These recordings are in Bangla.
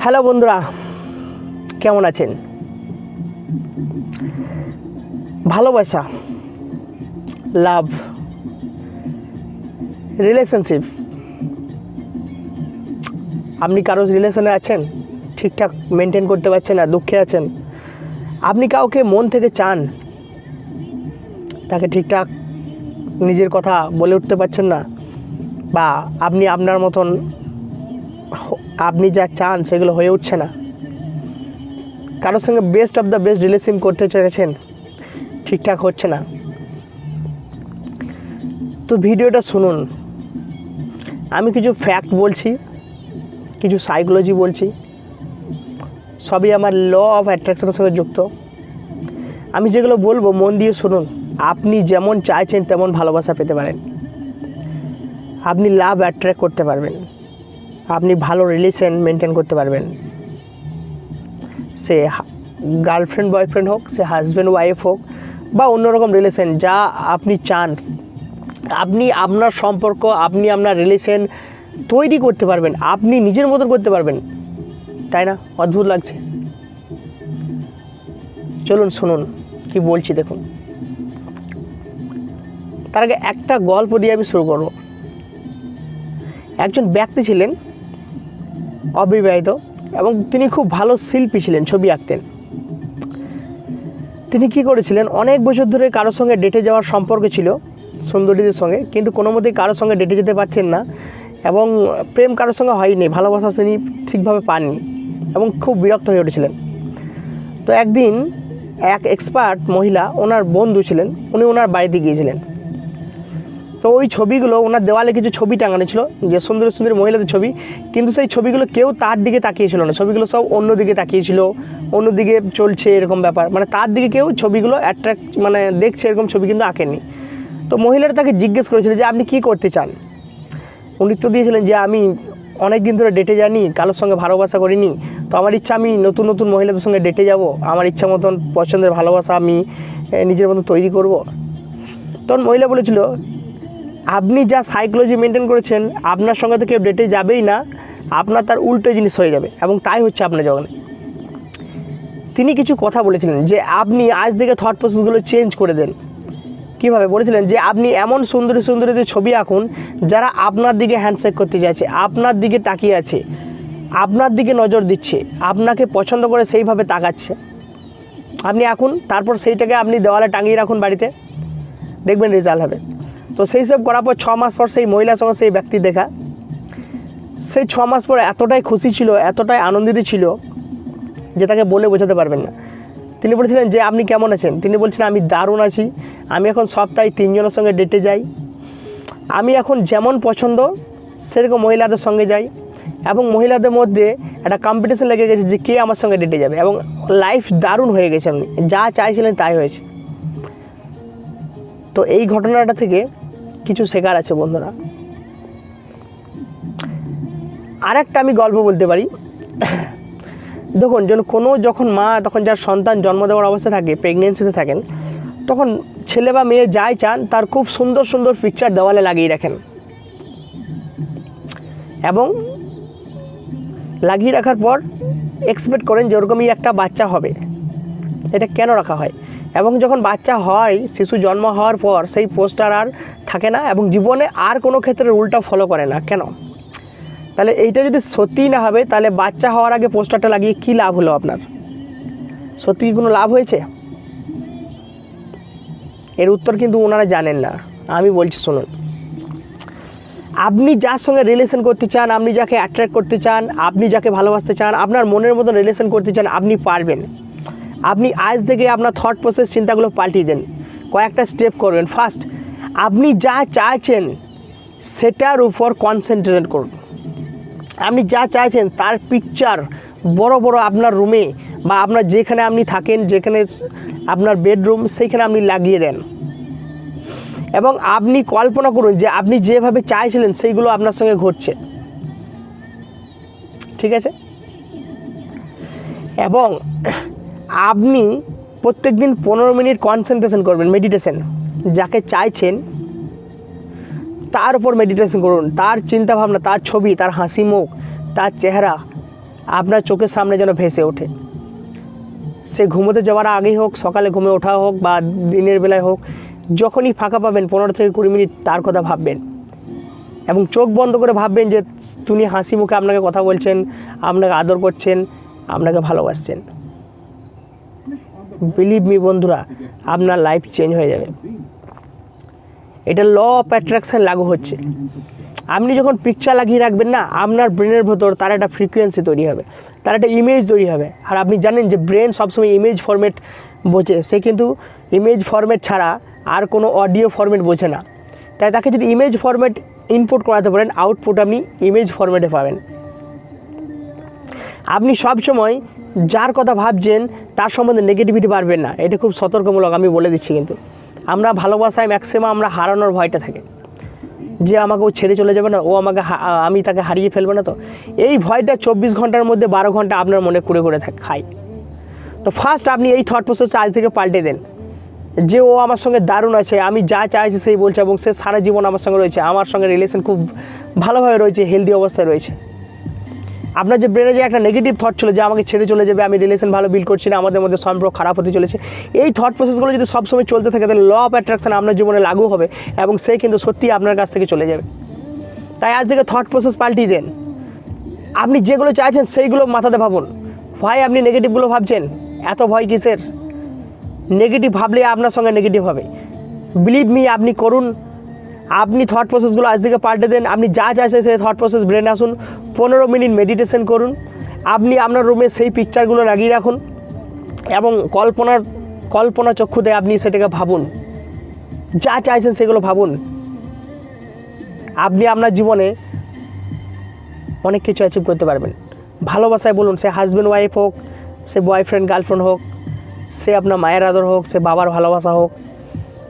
হ্যালো বন্ধুরা, কেমন আছেন? ভালোবাসা, লাভ, রিলেশনশিপ, আপনি কারো রিলেশনে আছেন, ঠিকঠাক মেনটেন করতে পারছেন না, দুঃখে আছেন, আপনি কাউকে মন থেকে চান, তাকে ঠিকঠাক নিজের কথা বলে উঠতে পারছেন না, বা আপনি আপনার মতন আপনি যা চান সেগুলো হয়ে উঠছে না, কারোর সঙ্গে best of the best relation করতে চেয়েছেন, ঠিকঠাক হচ্ছে না, তো ভিডিওটা শুনুন। আমি কিছু ফ্যাক্ট বলছি, কিছু সাইকোলজি বলছি, সবই আমার ল অফ অ্যাট্রাকশনের সঙ্গে যুক্ত। আমি যেগুলো বলবো মন দিয়ে শুনুন। আপনি যেমন চাইছেন তেমন ভালোবাসা পেতে পারেন, আপনি লাভ অ্যাট্রাক্ট করতে পারবেন, আপনি ভালো রিলেশন মেনটেন করতে পারবেন। সে গার্লফ্রেন্ড বয়ফ্রেন্ড হোক, সে হাজব্যান্ড ওয়াইফ হোক, বা অন্যরকম রিলেশন যা আপনি চান, আপনি আপনার সম্পর্ক, আপনি আপনার রিলেশন তৈরি করতে পারবেন, আপনি নিজের মতন করতে পারবেন, তাই না? অদ্ভুত লাগছে? চলুন শুনুন কি বলছি, দেখুন। তার আগে একটা গল্প দিয়ে আমি শুরু করব। একজন ব্যক্তি ছিলেন অবিবাহিত এবং তিনি খুব ভালো শিল্পী ছিলেন, ছবি আঁকতেন। তিনি কি করেছিলেন, অনেক বছর ধরে কারোর সঙ্গে ডেটে যাওয়ার সম্পর্ক ছিল সুন্দরীদের সঙ্গে, কিন্তু কোনো মতেই কারোর সঙ্গে ডেটে যেতে পারছেন না এবং প্রেম কারোর সঙ্গে হয়নি, ভালোবাসা তিনি ঠিকভাবে পাননি এবং খুব বিরক্ত হয়ে উঠেছিলেন। তো একদিন এক এক্সপার্ট মহিলা, ওনার বন্ধু ছিলেন, উনি ওনার বাড়িতে গিয়েছিলেন। তো ওই ছবিগুলো, ওনার দেওয়ালে কিছু ছবি টাঙানো ছিল, যে সুন্দর সুন্দর মহিলাদের ছবি, কিন্তু সেই ছবিগুলো কেউ তার দিকে তাকিয়েছিল না, ছবিগুলো সব অন্য দিকে তাকিয়েছিল, অন্যদিকে চলছে এরকম ব্যাপার, মানে তার দিকে কেউ ছবিগুলো অ্যাট্রাক্ট মানে দেখছে এরকম ছবি কিন্তু আঁকেননি। তো মহিলাটা তাকে জিজ্ঞেস করেছিল যে আপনি কী করতে চান? উনি উত্তর দিয়েছিলেন যে আমি অনেক দিন ধরে ডেটে যাইনি, কারোর সঙ্গে ভালোবাসা করিনি, তো আমার ইচ্ছা আমি নতুন নতুন মহিলাদের সঙ্গে ডেটে যাব, আমার ইচ্ছা মতন পছন্দের ভালোবাসা আমি নিজের মতন তৈরি করব। তখন মহিলা বলেছিল, আপনি যা সাইকোলজি মেনটেন করেছেন, আপনার সঙ্গে তো কেউ ডেটে যাবেই না, আপনার তার উল্টো জিনিস হয়ে যাবে, এবং তাই হচ্ছে আপনার জীবনে। তিনি কিছু কথা বলেছিলেন যে আপনি আজ থেকে থট প্রসেসগুলো চেঞ্জ করে দেন। কীভাবে বলেছিলেন, যে আপনি এমন সুন্দরী সুন্দরীদের ছবি আঁকুন যারা আপনার দিকে হ্যান্ডশেক করতে চাইছে, আপনার দিকে তাকিয়ে আছে, আপনার দিকে নজর দিচ্ছে, আপনাকে পছন্দ করে সেইভাবে তাকাচ্ছে। আপনি আঁকুন, তারপর সেইটাকে আপনি দেওয়ালে টাঙিয়ে রাখুন বাড়িতে, দেখবেন রেজাল্ট হবে। তো সেই সব করার পর 6 মাস পর সেই মহিলার সঙ্গে সেই ব্যক্তি দেখা। সেই 6 মাস পর এতটাই খুশি ছিল, এতটাই আনন্দিত ছিল যে তাকে বলে বোঝাতে পারবেন না। তিনি বলেছিলেন যে আপনি কেমন আছেন? তিনি বলছেন আমি দারুণ আছি, আমি এখন সপ্তাহে 3 জনের সঙ্গে ডেটে যাই, আমি এখন যেমন পছন্দ সেরকম মহিলাদের সঙ্গে যাই, এবং মহিলাদের মধ্যে একটা কম্পিটিশন লেগে গেছে যে কে আমার সঙ্গে ডেটে যাবে, এবং লাইফ দারুণ হয়ে গেছে, আপনি যা চাইছিলেন তাই হয়েছে। তো এই ঘটনাটা থেকে কিছু শেখার আছে বন্ধুরা। আরেকটা আমি গল্প বলতে পারি। দেখুন, যখন মা তখন যার সন্তান জন্ম দেওয়ার অবস্থা থাকে, প্রেগনেন্সিতে থাকেন, তখন ছেলে বা মেয়ে যাই চান তার খুব সুন্দর সুন্দর পিকচার দেওয়ালে লাগিয়ে রাখেন, এবং লাগিয়ে রাখার পর এক্সপেক্ট করেন যে ওরকমই একটা বাচ্চা হবে। এটা কেন রাখা হয়? এবং যখন বাচ্চা হয়, শিশু জন্ম হওয়ার পর সেই পোস্টার আর থাকে না, এবং জীবনে আর কোনো ক্ষেত্রে রুলটা ফলো করে না। কেন? তাহলে এইটা যদি সত্যিই না হবে, তাহলে বাচ্চা হওয়ার আগে পোস্টারটা লাগিয়ে কী লাভ হলো আপনার? সত্যি কি কোনো লাভ হয়েছে? এর উত্তর কিন্তু ওনারা জানেন না, আমি বলছি শুনুন। আপনি যার সঙ্গে রিলেশন করতে চান, আপনি যাকে অ্যাট্রাক্ট করতে চান, আপনি যাকে ভালোবাসতে চান, আপনার মনের মতন রিলেশন করতে চান, আপনি পারবেন। আপনি আজ থেকে আপনার থট প্রসেস, চিন্তাগুলো পাল্টিয়ে দেন, কয়েকটা স্টেপ করবেন। ফার্স্ট, আপনি যা চাইছেন সেটার উপর কনসেন্ট্রেট করুন। আপনি যা চাইছেন তার পিকচার বড় বড় আপনার রুমে, বা আপনার যেখানে আপনি থাকেন, যেখানে আপনার বেডরুম, সেইখানে আপনি লাগিয়ে দেন, এবং আপনি কল্পনা করুন যে আপনি যেভাবে চাইছিলেন সেইগুলো আপনার সঙ্গে ঘটছে। ঠিক আছে? এবং আপনি প্রত্যেক দিন 15 মিনিট কনসেন্ট্রেশন করবেন, মেডিটেশন। যাকে চাইছেন তার উপর মেডিটেশন করুন, তার চিন্তাভাবনা, তার ছবি, তার হাসি মুখ, তার চেহারা, আপনার চোখের সামনে যেন ভেসে ওঠে। সে ঘুমোতে যাওয়ার আগেই হোক, সকালে ঘুমে ওঠা হোক বা দিনের বেলায় হোক, যখনই ফাঁকা পাবেন 15 থেকে 20 মিনিট তার কথা ভাববেন এবং চোখ বন্ধ করে ভাববেন যে তিনি হাসি মুখে আপনাকে কথা বলছেন, আপনাকে আদর করছেন, আপনাকে ভালোবাসছেন। বিলিভ মি বন্ধুরা, আপনার লাইফ চেঞ্জ হয়ে যাবে। এটা ল অফ অ্যাট্রাকশন লাগু হচ্ছে। আপনি যখন পিকচার লাগিয়ে রাখবেন না, আপনার ব্রেনের ভেতর তার একটা ফ্রিকোয়েন্সি তৈরি হবে, তার একটা ইমেজ তৈরি হবে। আর আপনি জানেন যে ব্রেন সবসময় ইমেজ ফরম্যাট বোঝে, সে কিন্তু ইমেজ ফরম্যাট ছাড়া আর কোনো অডিও ফরম্যাট বোঝে না। তাই তাকে যদি ইমেজ ফরম্যাট ইনপুট করাতে পারেন, আউটপুট আপনি ইমেজ ফরম্যাটে পাবেন। আপনি সবসময় যার কথা ভাবছেন তার সম্বন্ধে নেগেটিভিটি পারবেন না, এটা খুব সতর্কমূলক আমি বলে দিচ্ছি। কিন্তু আমরা ভালোবাসায় ম্যাক্সিমাম আমরা হারানোর ভয়টা থাকে, যে আমাকে ও ছেড়ে চলে যাবে না, ও আমাকে আমি তাকে হারিয়ে ফেলবো না। তো এই ভয়টা 24 ঘন্টার মধ্যে 12 ঘন্টা আপনার মনে করে খায়। তো ফার্স্ট আপনি এই থট প্রসেসটা আজ থেকে পাল্টে দেন যে ও আমার সঙ্গে দারুণ আছে, আমি যা চাইছি সেই বলছে এবং সে সারা জীবন আমার সঙ্গে রয়েছে, আমার সঙ্গে রিলেশন খুব ভালোভাবে রয়েছে, হেলদি অবস্থায় রয়েছে। আপনার যে ব্রেনে যে একটা নেগেটিভ থট ছিল যে আমাকে ছেড়ে চলে যাবে, আমি রিলেশন ভালো বিল্ড করছি না, আমাদের মধ্যে সম্পর্ক খারাপ হতে চলেছে, এই থট প্রসেসগুলো যদি সবসময় চলতে থাকে তাহলে ল অফ অ্যাট্রাকশন আপনার জীবনে লাগু হবে এবং সে কিন্তু সত্যিই আপনার কাছ থেকে চলে যাবে। তাই আজ থেকে থট প্রসেস পাল্টিয়ে দেন। আপনি যেগুলো চাইছেন সেইগুলো মাথাতে ভাবুন। ভয় আপনি নেগেটিভগুলো ভাবছেন, এত ভয় কিসের? নেগেটিভ ভাবলে আপনার সঙ্গে নেগেটিভ হবে। বিলিভ মি, আপনি করুন। আপনি থট প্রসেসগুলো আজ থেকে পাল্টে দেন। আপনি যা চাইছেন সেই থট প্রসেস ব্রেনে আসুন। 15 মিনিট মেডিটেশন করুন। আপনি আপনার রুমে সেই পিকচারগুলো লাগিয়ে রাখুন এবং কল্পনা চক্ষুতে আপনি সেটাকে ভাবুন, যা চাইছেন সেগুলো ভাবুন। আপনি আপনার জীবনে অনেক কিছু অ্যাচিভ করতে পারবেন। ভালোবাসায় বলুন, সে হাজব্যান্ড ওয়াইফ হোক, সে বয়ফ্রেন্ড গার্লফ্রেন্ড হোক, সে আপনার মায়ের আদর হোক, সে বাবার ভালোবাসা হোক,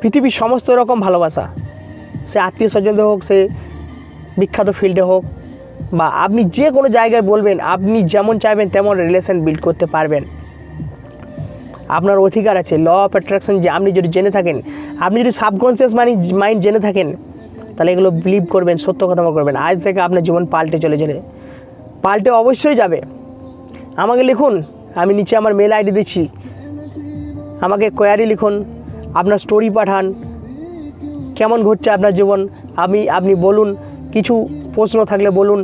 পৃথিবীর সমস্ত রকম ভালোবাসা, সে আত্মীয় স্বজনদের হোক, সে বিখ্যাত ফিল্ডে হোক, বা আপনি যে কোনো জায়গায় বলবেন, আপনি যেমন চাইবেন তেমন রিলেশন বিল্ড করতে পারবেন। আপনার অধিকার আছে। ল অফ অ্যাট্রাকশন যে আপনি যদি জেনে থাকেন, আপনি যদি সাবকনসিয়াস মাইন্ড জেনে থাকেন, তাহলে এগুলো বিলিভ করবেন, সত্য কথা করবেন। আজ থেকে আপনার জীবন পাল্টে চলে যাবে, পাল্টে অবশ্যই যাবে। আমাকে লিখুন, আমি নিচে আমার মেল আইডি দিচ্ছি, আমাকে কোয়ারি লিখুন, আপনার স্টোরি পাঠান, কেমন ঘটছে আপনার জীবন আপনি বলুন, কিছু প্রশ্ন থাকলে বলুন।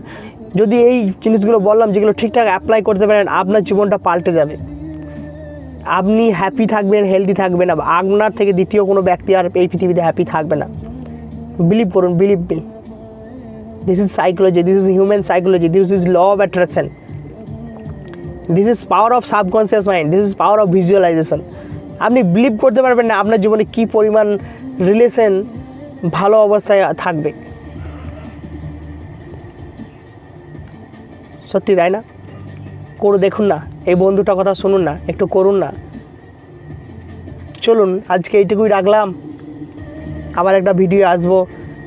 যদি এই জিনিসগুলো বললাম যেগুলো ঠিকঠাক অ্যাপ্লাই করতে পারেন, আপনার জীবনটা পাল্টে যাবে। আপনি হ্যাপি থাকবেন, হেলদি থাকবেন। আপনার থেকে দ্বিতীয় কোনো ব্যক্তি আর এই পৃথিবীতে হ্যাপি থাকবে না। বিলিভ করুন, believe me. This is psychology, this is human psychology, this is law of attraction, this is power of subconscious mind, this is power of visualisation. আপনি বিলিভ করতে পারবেন না আপনার জীবনে কী পরিমাণ রিলেশন ভালো অবস্থায় থাকবে। সত্যি, তাই না? করে দেখুন না, এই বন্ধুটার কথা শুনুন না, একটু করুন না। চলুন, আজকে এইটুকুই রাখলাম, আবার একটা ভিডিও আসবো,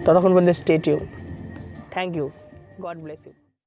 ততক্ষণ পর্যন্ত stay tune. Thank you, God bless you.